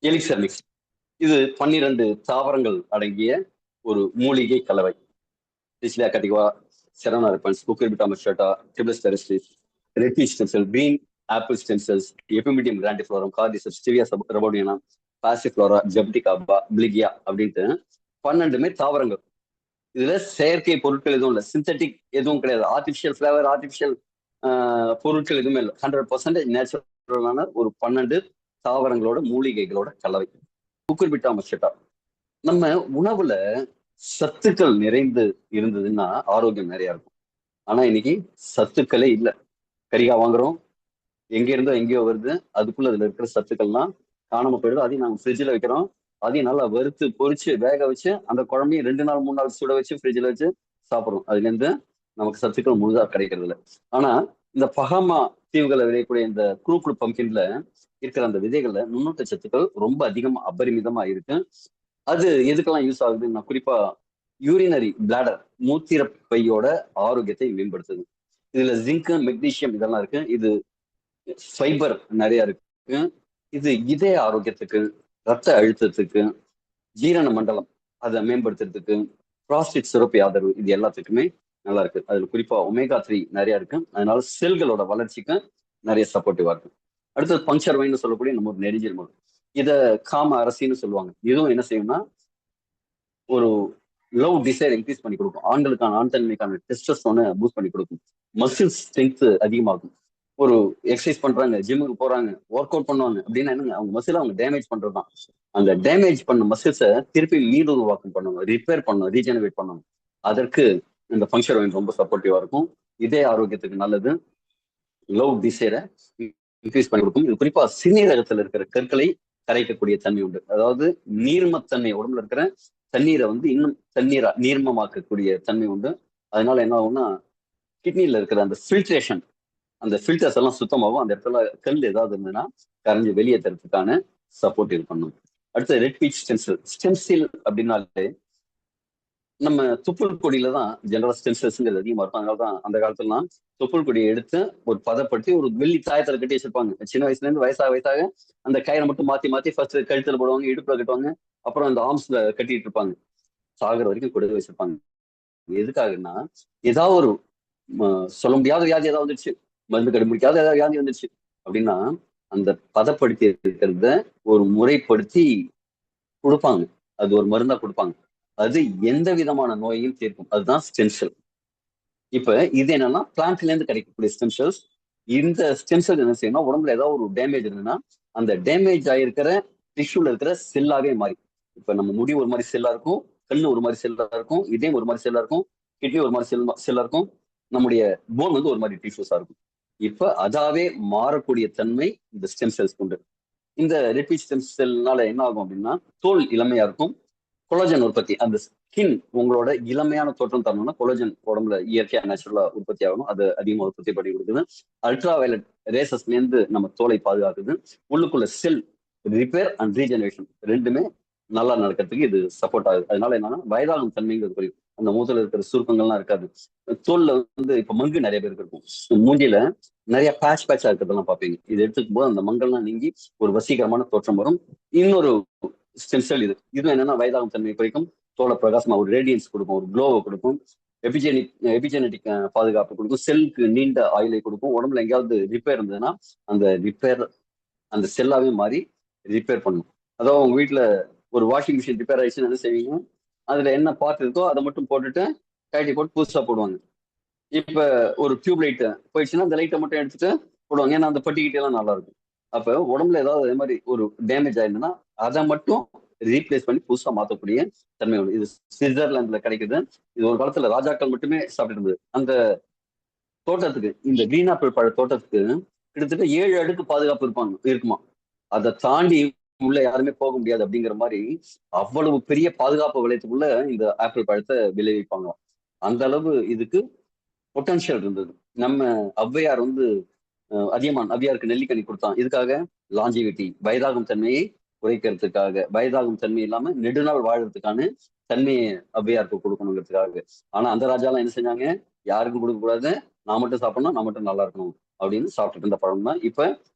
Elixir mix. இது 12 தாவரங்கள் அடங்கிய ஒரு மூலிகை கலவை. டிஸ்லியா கட்டிவா, செரானா ரெப்பன்ஸ், குக்குர்பிட்டா மஸ்டாட்டா, டிபிளஸ் டெரிஸ்டிஸ், ரெட்டி stem cell, green apple stem cells, Epimedium grandiflorum, Cordyceps, Stevia rebaudiana, Passiflora, ஜெப்டிகாபா, பிளிகியா அப்படின்ட்டு 12மே தாவரங்கள். இதுல செயற்கை பொருட்கள் எதுவும் இல்லை, சிந்தட்டிக் எதுவும் கிடையாது, ஆர்டிபிஷியல் ஃபிளவர், ஆர்டிபிஷியல் பொருட்கள் எதுவுமே இல்லை. 100% நேச்சுரலான ஒரு 12 தாவரங்களோட மூலிகைகளோட கலவை. குக்குர்பிட்டா மஸ்டாட்டா. நம்ம உணவுல சத்துக்கள் நிறைந்து இருந்ததுன்னா ஆரோக்கியம் நிறைய இருக்கும். ஆனா இன்னைக்கு சத்துக்களே இல்லை. கறிகாய் வாங்குறோம், எங்க இருந்தோ எங்கேயோ வருது, அதுக்குள்ள அதுல இருக்கிற சத்துக்கள்லாம் காணாம போயிடுது. அதையும் நாங்க ஃப்ரிட்ஜில் வைக்கிறோம், அதையும் நல்லா வறுத்து பொரிச்சு வேக வச்சு அந்த குழம்பையும் 2 நாள் 3 நாள் சுட வச்சு ஃப்ரிட்ஜில் வச்சு சாப்பிடுறோம். அதுல இருந்து நமக்கு சத்துக்கள் முழுதா கிடைக்கிறது இல்லை. ஆனா இந்த பகாமா தீவுகளை விளையக்கூடிய இந்த குரூக்குள் பம்கின்ல இருக்கிற அந்த விதைகள்ல நுண்ணூட்ட சத்துக்கள் ரொம்ப அதிகமா அபரிமிதமா இருக்கு. அது எதுக்கெல்லாம் யூஸ் ஆகுது? நான் குறிப்பா யூரினரி பிளாடர், மூத்திர பையோட ஆரோக்கியத்தை மேம்படுத்துது. இதுல ஜிங்க், மெக்னீசியம் இதெல்லாம் இருக்கு. இது ஃபைபர் நிறைய இருக்கு. இது இதய ஆரோக்கியத்துக்கு, ரத்த அழுத்தத்துக்கு, ஜீரண மண்டலம் அதை மேம்படுத்துறதுக்கு, ப்ராஸ்டேட் சுரப்பி ஆதரவு, இது எல்லாத்துக்குமே நல்லா இருக்கு. அதுல குறிப்பா ஒமேகா 3 நிறைய இருக்கு. அதனால செல்களோட வளர்ச்சிக்கு நிறைய சப்போர்ட்டிவா இருக்கு. அடுத்தது பங்க்சர் வைன்னு சொல்லக்கூடிய நம்ம ஒரு நெரிஞ்சல் மருந்து. இத காம அரசின்னு சொல்லுவாங்க. இதுவும் என்ன செய்யும்னா ஒரு லவ் டிசைர் இன்க்ரீஸ் பண்ணி கொடுக்கும். ஆண்களுக்கான ஆண் தன்மைக்கான டெஸ்டஸ்டோனை பூஸ்ட் பண்ணி கொடுக்கும். மசில் ஸ்ட்ரென்த் அதிகமாகும். ஒரு எக்ஸசைஸ் பண்றாங்க, ஜிம்முக்கு போறாங்க, ஒர்க் அவுட் பண்ணுவாங்க அப்படின்னா என்னங்க, அவங்க மசில அவங்க டேமேஜ் பண்றதுதான். அந்த டேமேஜ் பண்ண மசில்ஸை திருப்பி மீள் உருவாக்கம் பண்ணணும், ரிப்பேர் பண்ணணும், ரீஜெனரேட் பண்ணணும். அதற்கு இந்த ஃபங்க்ஷன் ஆயில் ரொம்ப சப்போர்ட்டிவா இருக்கும். இதே ஆரோக்கியத்துக்கு நல்லது. லவ் டிசைரை இன்க்ரீஸ் பண்ணி கொடுக்கும். இது குறிப்பா சிறுநீரகத்துல இருக்கிற கற்களை கரைக்கக்கூடிய தன்மை உண்டு. அதாவது நீர்மத்தன்மை, உடம்புல இருக்கிற தண்ணீரை இன்னும் தண்ணீரா நீர்மமாக்கக்கூடிய தன்மை உண்டு. அதனால என்ன ஆகும்னா கிட்னில இருக்கிற அந்த ஃபில்ட்ரேஷன், அந்த ஃபில்டர்ஸ் எல்லாம் சுத்தமாகும். அந்த இடத்துல கல் ஏதாவது இருந்ததுன்னா கரைஞ்சு வெளியேற்றுறதுக்கான சப்போர்ட் இது பண்ணும். அடுத்து ரெட் பீச் ஸ்டென்சில். ஸ்டென்சில் அப்படின்னாலே நம்ம தொப்புள் கொடியில தான் ஜெனரல் ஸ்டென்சல்ஸ்ங்கிறது அதிகமா இருக்கும். அதனாலதான் அந்த காலத்துலலாம் தொப்புள் கொடியை எடுத்து ஒரு பதப்படுத்தி ஒரு வெள்ளி தாயத்துல கட்டி வச்சிருப்பாங்க. சின்ன வயசுல இருந்து வயசாக வயசாக அந்த கயிறை மட்டும் மாத்தி மாத்தி ஃபர்ஸ்ட் கழுத்துல போடுவாங்க, இடுப்புல கட்டுவாங்க, அப்புறம் அந்த ஆர்ம்ஸ்ல கட்டிட்டு இருப்பாங்க. சாகுற வரைக்கும் கொடுத்து வச்சிருப்பாங்க. எதுக்காகன்னா ஏதாவது ஒரு சொல்ல முடியாத வியாதி ஏதாவது வந்துருச்சு, மருந்து கண்டுபிடிக்காத ஏதாவது வியாதி வந்துருச்சு அப்படின்னா அந்த பதப்படுத்தி இருக்கிறத ஒரு முறைப்படுத்தி கொடுப்பாங்க. அது ஒரு மருந்தா கொடுப்பாங்க. அது எந்த விதமான நோயையும் தீர்க்கும். அதுதான் ஸ்டெம் செல். இப்ப இது என்னன்னா பிளான்ட்ல இருந்து கிடைக்கக்கூடிய ஸ்டெம் செல்ஸ். இந்த ஸ்டெம் செல் என்ன செய்யணும், உடம்புல ஏதாவது ஒரு டேமேஜ் இருந்ததுன்னா அந்த டேமேஜ் ஆயிருக்கிற டிஷ்யூல இருக்கிற செல்லாவே மாறி. இப்ப நம்ம முடி ஒரு மாதிரி செல்லா இருக்கும், கண்ணு ஒரு மாதிரி செல்லா இருக்கும், இதயம் ஒரு மாதிரி செல்லா இருக்கும், கிட்னி ஒரு மாதிரி செல்லா இருக்கும், நம்முடைய போன் ஒரு மாதிரி டிஷ்யூஸா இருக்கும். இப்ப அதாவே மாறக்கூடிய தன்மை இந்த ஸ்டெம் செல்ஸ் உண்டு. இந்த ரெட் ஸ்டெம் செல்னால என்ன ஆகும் அப்படின்னா தோல் இளமையா இருக்கும். கொலஜன் உற்பத்தி, அந்த ஸ்கின் உங்களோட இளமையான தோற்றம் தரணும்னா கொலஜன் உடம்புல இயற்கையா நேச்சுரலா உற்பத்தி ஆகணும். அது அதிகமாக உற்பத்தி பண்ணி கொடுக்குது. அல்ட்ரா வயலட் ரேசஸ்ல இருந்து நம்ம தோலை பாதுகாக்குது. உள்ளுக்குள்ள செல் ரிப்பேர் அண்ட் ரீஜெனரேஷன் ரெண்டுமே நல்லா நடக்கிறதுக்கு இது சப்போர்ட் ஆகுது. அதனால என்னன்னா வயதாகும் தன்மைங்கிறது குறையும். அந்த மூத்துல இருக்கிற சுருக்கங்கள்லாம் இருக்காது. தோல்ல இப்ப மங்கு நிறைய பேருக்கு இருக்கும். மூஞ்சில நிறைய பேட்சா இருக்கிறதெல்லாம் பார்ப்பீங்க. இது எடுத்துக்கும் போது அந்த மங்கள்லாம் நீங்கி ஒரு வசீகரமான தோற்றம் வரும். இன்னொரு ஸ்டெம் செல் இது என்னன்னா வயதாகும் தன்மை குறைக்கும், தோலை பிரகாசமா ஒரு ரேடியன்ஸ் கொடுக்கும், ஒரு க்ளோவை கொடுக்கும், எபிஜெனடிக் பாதுகாப்பு கொடுக்கும், செல்லுக்கு நீண்ட ஆயுளை கொடுக்கும். உடம்புல எங்கேயாவது ரிப்பேர் இருந்ததுன்னா அந்த ரிப்பேர் அந்த செல்லாவே மாறி ரிப்பேர் பண்ணும். அதாவது உங்க வீட்டுல ஒரு வாஷிங் மிஷின் ரிப்பேர் ஆயிடுச்சுன்னு என்ன செய்வீங்க, அதுல என்ன பார்ட் இருக்கோ அதை மட்டும் போட்டுட்டு கழட்டி போட்டு புதுசா போடுவாங்க. இப்ப ஒரு டியூப் லைட் போயிடுச்சுன்னா அந்த லைட்டை மட்டும் எடுத்துட்டு போடுவாங்க, ஏன்னா அந்த பட்டிக்கிட்டே எல்லாம் நல்லா இருக்கும். அப்ப உடம்புல ஏதாவது அதே மாதிரி ஒரு டேமேஜ் ஆயிருந்ததுன்னா அதை மட்டும் ரீப்ளேஸ் பண்ணி புதுசா மாத்தக்கூடிய தன்மை உண்டு. இது சுவிட்சர்லாந்துல கிடைக்குது. இது ஒரு காலத்துல ராஜாக்கள் மட்டுமே சாப்பிட்டு இருந்தது. அந்த தோட்டத்துக்கு, இந்த கிரீன் ஆப்பிள் பழ தோட்டத்துக்கு கிட்டத்தட்ட 7 அடுக்கு பாதுகாப்பு இருக்குமா. அதை தாண்டி உள்ள யாருமே போக முடியாது அப்படிங்கிற மாதிரி அவ்வளவு பெரிய பாதுகாப்பு வளையத்துக்குள்ள இந்த ஆப்பிள் பழத்தை விளைவிப்பாங்க. அந்த அளவு இதுக்கு பொட்டன்ஷியல் இருந்தது. நம்ம ஔவையார் அதியமான் ஔவையாருக்கு நெல்லிக்கனி கொடுத்தான். இதுக்காக லாஞ்சிவிட்டி, வயதாகும் தன்மையை குறைக்கிறதுக்காக, வயதாகும் தன்மை இல்லாம நெடுநாள் வாழறதுக்கான தன்மையை ஔவையாருக்கு கொடுக்கணுங்கிறதுக்காக. ஆனா அந்த ராஜாலாம் என்ன செஞ்சாங்க, யாருக்கும் கொடுக்க கூடாது, நான் மட்டும் சாப்பிடணும், நான் மட்டும் நல்லா இருக்கணும் அப்படின்னு சாப்பிட்டுட்டு இருந்த பழம் தான் இப்ப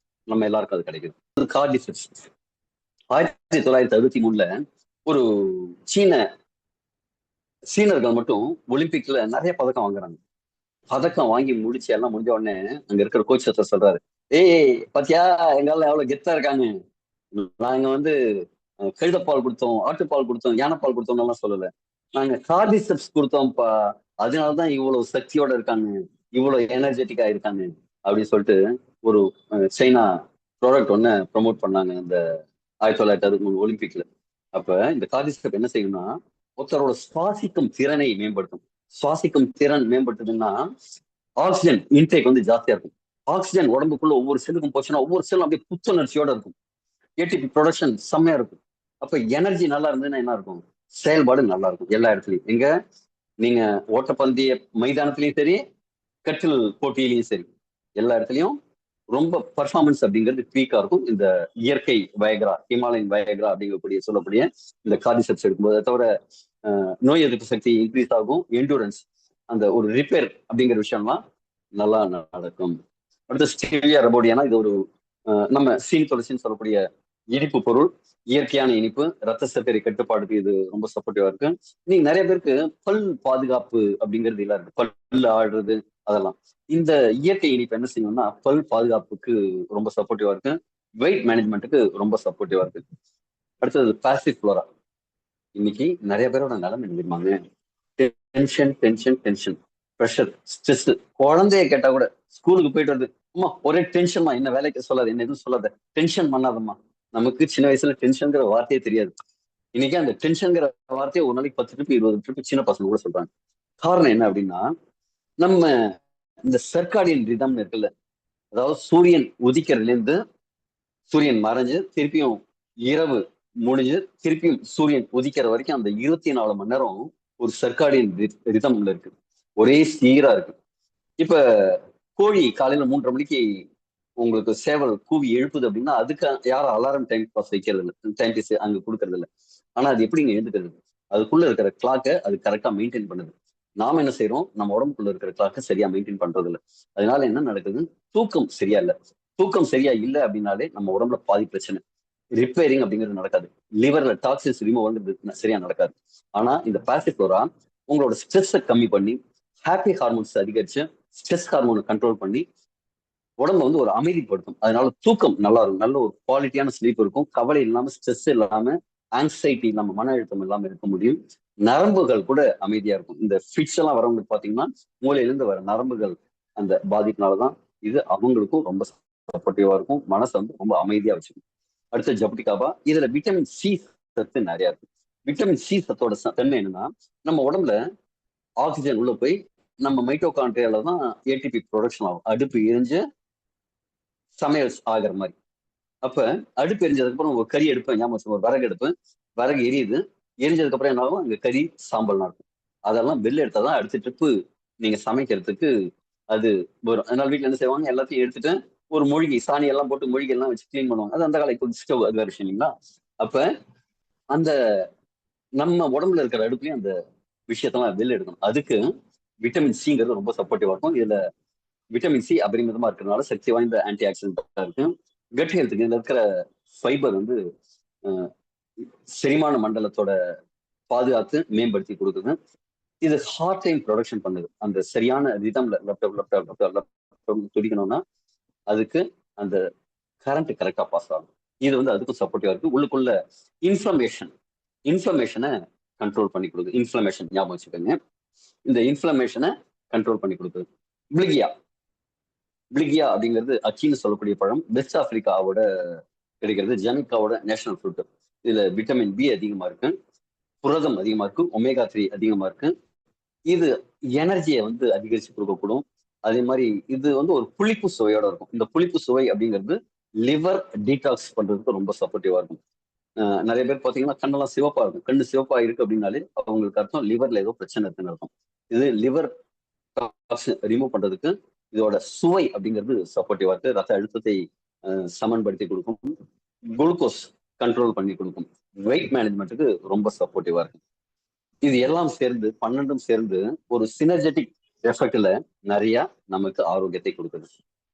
நம்ம எல்லாருக்கும் அது கிடைக்குது. கார்டிசெப்ஸ். 1963 ஒரு சீன சீனர்கள் மட்டும் ஒலிம்பிக்ல நிறைய பதக்கம் வாங்குறாங்க. பதக்கம் வாங்கி முடிச்சு எல்லாம் முடிஞ்ச உடனே அங்க இருக்கிற கோச் சொல்றாரு, ஏய் பாத்தியா எங்கால எவ்வளவு கெத்தா இருக்காங்க. நாங்க வந்து கழுதப்பால் கொடுத்தோம், ஆட்டுப்பால் கொடுத்தோம், யானைப்பால் கொடுத்தோம் எல்லாம் சொல்லல. நாங்க கார்டிசெப்ஸ் கொடுத்தோம்ப்பா. அதனாலதான் இவ்வளவு சக்தியோட இருக்காங்க, இவ்வளவு எனர்ஜெட்டிக்கா இருக்காங்க அப்படின்னு சொல்லிட்டு ஒரு சைனா ப்ராடக்ட் ஒன்னு ப்ரமோட் பண்ணாங்க இந்த 1963 ஒலிம்பிக்ல. அப்ப இந்த கார்டிசெப் என்ன செய்யும்னா ஒருத்தரோட சுவாசிக்கும் திறனை மேம்படுத்தும். சுவாசிக்கும் திறன் மேம்படுத்துதுன்னா ஆக்சிஜன் இன்டேக் வந்து ஜாஸ்தியா இருக்கும். ஆக்சிஜன் உடம்புக்குள்ள ஒவ்வொரு செல்லுக்கும் போச்சுன்னா ஒவ்வொரு செல்லும் அப்படியே புத்துணர்ச்சியோட இருக்கும். ஏடிபி ப்ரொடக்ஷன் செம்மையா இருக்கும். அப்ப எனர்ஜி நல்லா இருந்ததுன்னா என்ன இருக்கும், செயல்பாடு நல்லா இருக்கும் எல்லா இடத்துலயும். எங்க நீங்க ஓட்டப்பந்தய மைதானத்திலயும் சரி, கட்டில் போட்டியிலையும் சரி, எல்லா இடத்துலயும் ரொம்ப பர்ஃபார்மன்ஸ் அப்படிங்கிறது பீக்கா இருக்கும். இந்த இயற்கை வயக்ரா, ஹிமாலயன் வயக்ரா அப்படிங்கக்கூடிய சொல்லக்கூடிய இந்த கார்டிசெப்ஸ் எடுக்கும்போது. அதை தவிர நோய் எதிர்ப்பு சக்தி இன்க்ரீஸ் ஆகும், எண்டூரன்ஸ் அந்த ஒரு ரிப்பேர் அப்படிங்கிற விஷயம்லாம் நல்லா நடக்கும். அடுத்து ஸ்டீவியா ரபோடியானா இது ஒரு நம்ம சீன் துளசின்னு சொல்லக்கூடிய இனிப்பு பொருள், இயற்கையான இனிப்பு, ரத்த சர்க்கரை கட்டுப்பாடுக்கு இது ரொம்ப சப்போர்ட்டிவா இருக்கு. நீங்க நிறைய பேருக்கு பல் பாதுகாப்பு அப்படிங்கிறது எல்லாம் இருக்கு, பல் ஆடுறது அதெல்லாம். இந்த இயற்கை இனிப்பு என்ன செய்யணும்னா பல் பாதுகாப்புக்கு ரொம்ப சப்போர்ட்டிவா இருக்கு, வெயிட் மேனேஜ்மெண்ட்டுக்கு ரொம்ப சப்போர்ட்டிவா இருக்கு. அடுத்தது பாசிவ் ஃப்ளோரா. இன்னைக்கு நிறைய பேரோட நிலைமை தெரியுமாங்க, tension tension tension, pressure, stress. குழந்தைய கேட்டா கூட ஸ்கூலுக்கு போயிட்டு வருது, அம்மா ஒரே டென்ஷன்மா, என்ன வேலைக்கு சொல்லாது, என்ன எதுவும் சொல்லாத, டென்ஷன் பண்ணாதம்மா. நமக்கு சின்ன வயசுல டென்ஷன்ங்கிற வார்த்தையே தெரியாது. இன்னைக்கு அந்த டென்ஷன்ங்கிற வார்த்தையை ஒரு நாளைக்கு 10 ட்ரிப் 20 ட்ரிப் சின்ன பசங்க கூட சொல்றாங்க. காரணம் என்ன அப்படின்னா நம்ம இந்த சர்க்காடியன் ரிதம் இருக்குல்ல, அதாவது சூரியன் உதிக்கிறதுல இருந்து சூரியன் மறைஞ்சு திருப்பியும் இரவு முடிஞ்சு திருப்பியும் சூரியன் உதிக்கிற வரைக்கும் அந்த 24 மணி நேரம் ஒரு சர்க்காடியன் ரிதம்ல இருக்கு, ஒரே சீரா இருக்கு. இப்ப கோழி காலையில 3:30 மணிக்கு உங்களுக்கு சேவல் கூவி எழுப்புது அப்படின்னா அதுக்கு யாரும் அலாரம் டைம் பாஸ் வைக்கிறது இல்லை, டைம் பாஸ் அங்க கொடுக்கறது இல்லை. ஆனா அது எப்படிங்க எழுந்துக்கிறது, அதுக்குள்ள இருக்கிற கிளாக்கை அது கரெக்டா மெயின்டைன் பண்ணுது. நாம என்ன செய்யறோம், நம்ம உடம்புக்குள்ள இருக்கிற கிளாக்கை சரியா மெயின்டைன் பண்றது இல்லை. அதனால என்ன நடக்குது, தூக்கம் சரியா இல்லை. தூக்கம் சரியா இல்லை அப்படின்னாலே நம்ம உடம்புல பாதி பிரச்சனை. ரிப்பேரிங் அப்படிங்கிறது நடக்காது, லிவர்ல டாக்ஸின்ஸ் ரிமூவ் வந்து சரியா நடக்காது. ஆனா இந்த பாசிஃப்ளோரா உங்களோட ஸ்ட்ரெஸ்ஸை கம்மி பண்ணி, ஹாப்பி ஹார்மோன்ஸ் அதிகரிச்சு, ஸ்ட்ரெஸ் ஹார்மோனை கண்ட்ரோல் பண்ணி உடம்ப வந்து ஒரு அமைதிப்படுத்தும். அதனால தூக்கம் நல்லா இருக்கும், நல்ல ஒரு குவாலிட்டியான ஸ்லீப் இருக்கும், கவலை இல்லாம, ஸ்ட்ரெஸ் இல்லாம, ஆங்ஸைட்டி இல்லாம, மன அழுத்தம் இல்லாம இருக்க முடியும். நரம்புகள் கூட அமைதியா இருக்கும். இந்த ஃபிட்ஸ் எல்லாம் வரவங்களுக்கு பாத்தீங்கன்னா மூளையிலிருந்து வர நரம்புகள் அந்த பாதிப்புனாலதான் இது அவங்களுக்கும் ரொம்ப சப்போர்ட்டிவா இருக்கும், மனசை வந்து ரொம்ப அமைதியா வச்சுக்கும். அடுத்த ஜபுட்டிகாபா, இதுல விட்டமின் சி சத்து நிறைய இருக்கு. விட்டமின் சி சத்தோட தன்மை என்னன்னா நம்ம உடம்புல ஆக்சிஜன் உள்ள போய் நம்ம மைட்டோகாண்ட்ரியால தான் ஏடிபி ப்ரொடக்ஷன் ஆகும், அடுப்பு எரிஞ்சு சமையல் ஆகிற மாதிரி. அப்ப அடுப்பு எரிஞ்சதுக்கு அப்புறம் ஒரு கறி எடுப்பேன், ஞாபகம் ஒரு விறகு எடுப்பேன், விறகு எரியுது, எரிஞ்சதுக்கு அப்புறம் என்ன ஆகும், அங்க கறி சாம்பல் இருக்கும். அதெல்லாம் வெளில எடுத்தாதான் அடுத்த ட்ரிப்பு நீங்க சமைக்கிறதுக்கு அது வரும். அதனால வீட்டுல என்ன செய்வாங்க, எல்லாத்தையும் எடுத்துட்டு ஒரு மூழ்கி சாணி எல்லாம் போட்டு மூழ்கி எல்லாம் வச்சு கிளீன் பண்ணுவாங்க. அது அந்த கால ஸ்டவ், அது வேற விஷயம் இல்லைங்களா. அப்ப அந்த நம்ம உடம்புல இருக்கிற அடுப்புலயும் அந்த விஷயத்தெல்லாம் வெளில எடுக்கணும். அதுக்கு விட்டமின் சிங்கிறது ரொம்ப சப்போர்ட்டிவா இருக்கும். இதுல விட்டமின் சி அபரிமிதமா இருக்கிறதுனால சக்தி வாய்ந்த ஆன்டி ஆக்சிடென்டா இருக்கு. கட் ஹெல்த்துக்கு இதுல இருக்கிற ஃபைபர் வந்து செரிமான மண்டலத்தோட பாதுகாத்து மேம்படுத்தி கொடுக்குது. இது ஹார்ட் டைம் ப்ரொடக்ஷன் பண்ணுது. அந்த சரியான ரிதம்ல துடிக்கணும்னா அதுக்கு அந்த கரண்ட் கரெக்டா பாஸ் ஆகும். இது வந்து அதுக்கும் சப்போர்ட்டிவா இருக்கு. உள்ளுக்குள்ள இன்ஃப்ளமேஷனை கண்ட்ரோல் பண்ணி கொடுக்குது. இன்ஃப்ளமேஷன் ஞாபகம் வச்சுக்கோங்க, இந்த இன்ஃப்ளமேஷனை கண்ட்ரோல் பண்ணி கொடுக்குது. பிளிகியா பிளிகியா அப்படிங்கிறது அச்சின்னு சொல்லக்கூடிய பழம், வெஸ்ட் ஆப்பிரிக்காவோட கிடைக்கிறது, ஜமைக்காவோட நேஷனல் ஃப்ரூட். இதுல விட்டமின் பி அதிகமா இருக்கு, புரதம் அதிகமா இருக்கு, ஒமேகா 3 அதிகமா இருக்கு. இது எனர்ஜியை வந்து அதிகரிச்சு கொடுக்கக்கூடும். அதே மாதிரி இது வந்து ஒரு புளிப்பு சுவையோட இருக்கும். இந்த புளிப்பு சுவை அப்படிங்கிறது லிவர் டீடாக்ஸ் பண்றதுக்கு ரொம்ப சப்போர்ட்டிவா இருக்கும். நிறைய பேர் பாத்தீங்கன்னா கண்ணெல்லாம் சிவப்பா இருக்கும், கண்ணு சிவப்பா இருக்கு அப்படின்னாலே அவங்களுக்கு அர்த்தம் லிவர்ல ஏதோ பிரச்சனை இருக்குன்னு அர்த்தம். இது லிவர் ரிமூவ் பண்றதுக்கு இதோட சுவை அப்படிங்கிறது சப்போர்ட்டிவா இருக்கு. ரத்த அழுத்தத்தை சமன்படுத்தி கொடுக்கும், குளுக்கோஸ் கண்ட்ரோல் பண்ணி கொடுக்கும், வெயிட் மேனேஜ்மெண்ட்டுக்கு ரொம்ப சப்போர்ட்டிவா இருக்கு. இது எல்லாம் சேர்ந்து 12 சேர்ந்து ஒரு சினர்ஜெட்டிக் எஃபெக்ட்ல நிறைய நமக்கு ஆரோக்கியத்தை கொடுக்குது.